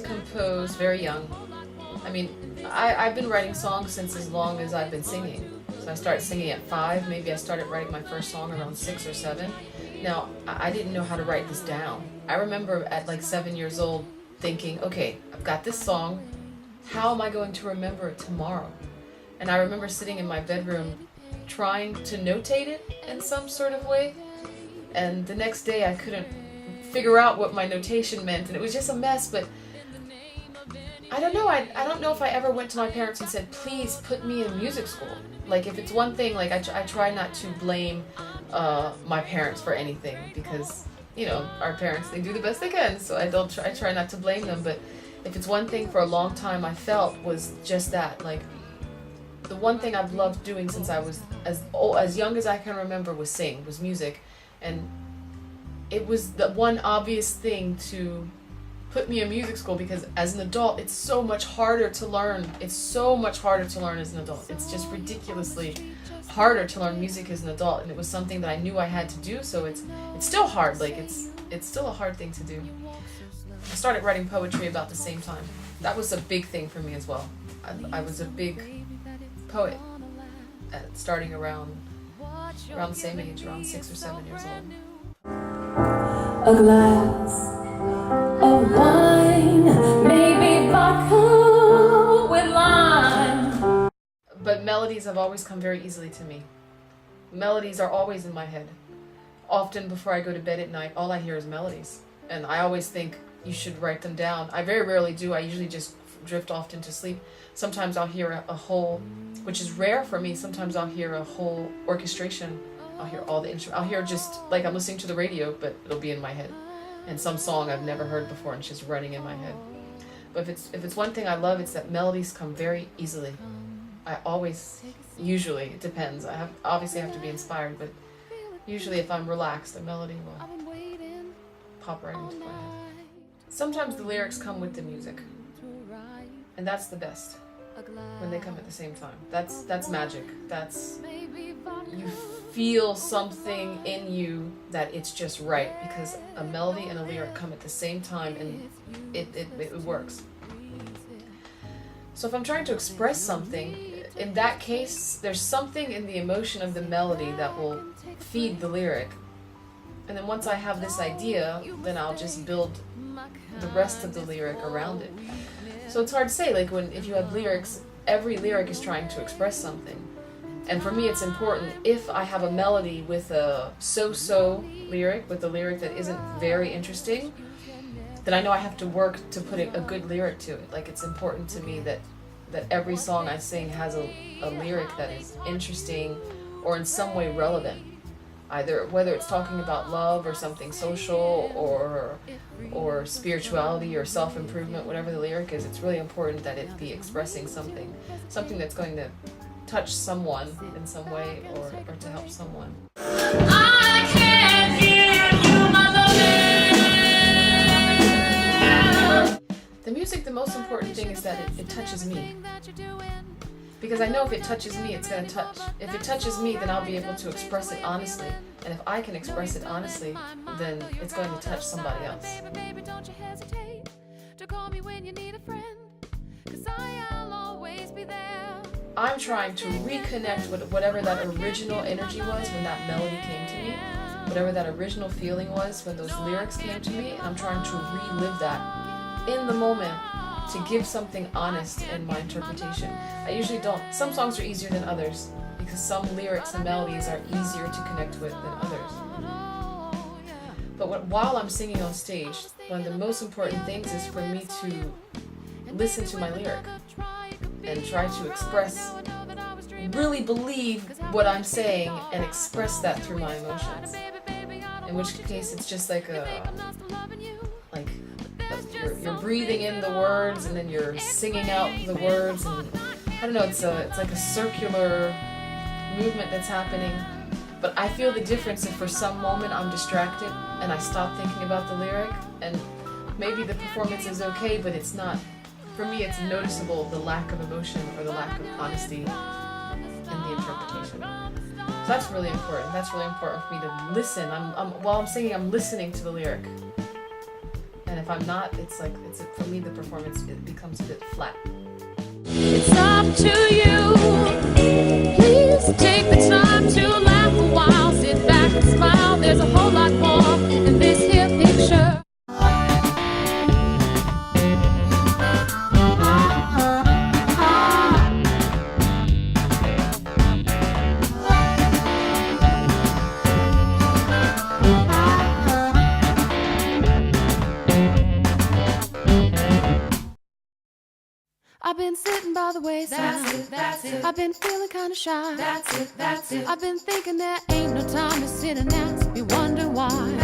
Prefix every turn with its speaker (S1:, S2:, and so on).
S1: to compose very young. I mean, I've been writing songs since as long as I've been singing. So I started singing at 5, maybe I started writing my first song around 6 or 7. Now, I didn't know how to write this down. I remember at like 7 years old thinking, okay, I've got this song, how am I going to remember it tomorrow? And I remember sitting in my bedroom trying to notate it in some sort of way, and the next day I couldn't figure out what my notation meant, and it was just a mess. But I don't know, I don't know if I ever went to my parents and said, please put me in music school. Like, if it's one thing, like I try not to blame my parents for anything, because, you know, our parents, they do the best they can, so I try not to blame them. But if it's one thing for a long time I felt was just that, like, the one thing I've loved doing since I was as young as I can remember was music. And it was the one obvious thing to put me in music school, because as an adult it's so much harder to learn. It's so much harder to learn as an adult. It's just ridiculously harder to learn music as an adult, and it was something that I knew I had to do, so it's still hard. Like, it's still a hard thing to do. I started writing poetry about the same time. That was a big thing for me as well. I was a big poet starting around the same age, around 6 or 7 years old.
S2: A glass of wine, maybe vodka with lime.
S1: But melodies have always come very easily to me. Melodies are always in my head. Often before I go to bed at night, all I hear is melodies. And I always think you should write them down. I very rarely do. I usually just drift off into sleep. Sometimes I'll hear a whole, which is rare for me, sometimes I'll hear a whole orchestration. I'll hear all the instruments. I'll hear just like I'm listening to the radio, but it'll be in my head. And some song I've never heard before, and it's just running in my head. But if it's one thing I love, it's that melodies come very easily. I always, usually, it depends. Obviously have to be inspired, but usually if I'm relaxed, a melody will pop right into my head. Sometimes the lyrics come with the music, and that's the best, when they come at the same time. That's magic. You feel something in you that it's just right, because a melody and a lyric come at the same time, and it works. So if I'm trying to express something, in that case, there's something in the emotion of the melody that will feed the lyric. And then once I have this idea, then I'll just build the rest of the lyric around it. So it's hard to say, like, if you have lyrics, every lyric is trying to express something. And for me, it's important, if I have a melody with a so-so lyric, with a lyric that isn't very interesting, then I know I have to work to put a good lyric to it. Like, it's important to me that every song I sing has a lyric that is interesting or in some way relevant. Either whether it's talking about love or something social or spirituality or self-improvement, whatever the lyric is, it's really important that it be expressing something that's going to touch someone in some way or to help someone.
S2: I can't give you my loving.
S1: The music, the most important thing is that it touches me. Because I know if it touches me, it's going to touch. If it touches me, then I'll be able to express it honestly. And if I can express it honestly, then it's going to touch somebody else.
S2: Baby, don't you hesitate to call me when you need a friend, 'cause I'll always be there.
S1: I'm trying to reconnect with whatever that original energy was when that melody came to me, whatever that original feeling was when those lyrics came to me, and I'm trying to relive that in the moment to give something honest in my interpretation. I usually don't. Some songs are easier than others because some lyrics and melodies are easier to connect with than others. But while I'm singing on stage, one of the most important things is for me to listen to my lyric and try to express, really believe what I'm saying and express that through my emotions. In which case it's just like you're breathing in the words and then you're singing out the words, and I don't know, it's like a circular movement that's happening. But I feel the difference if for some moment I'm distracted and I stop thinking about the lyric, and maybe the performance is okay, but it's not, for me it's noticeable, the lack of emotion or the lack of honesty in the interpretation. So that's really important. That's really important for me to listen. While I'm singing, I'm listening to the lyric. And if I'm not, it's like, for me, the performance, it becomes a bit flat.
S2: It's up to you. Please take the time to laugh a while. Sit back and smile. There's a whole lot more in this here picture. I've been sitting by the wayside. That's it. I've been feeling kind of shy. That's it. I've been thinking there ain't no time to sit and ask me, wonder why.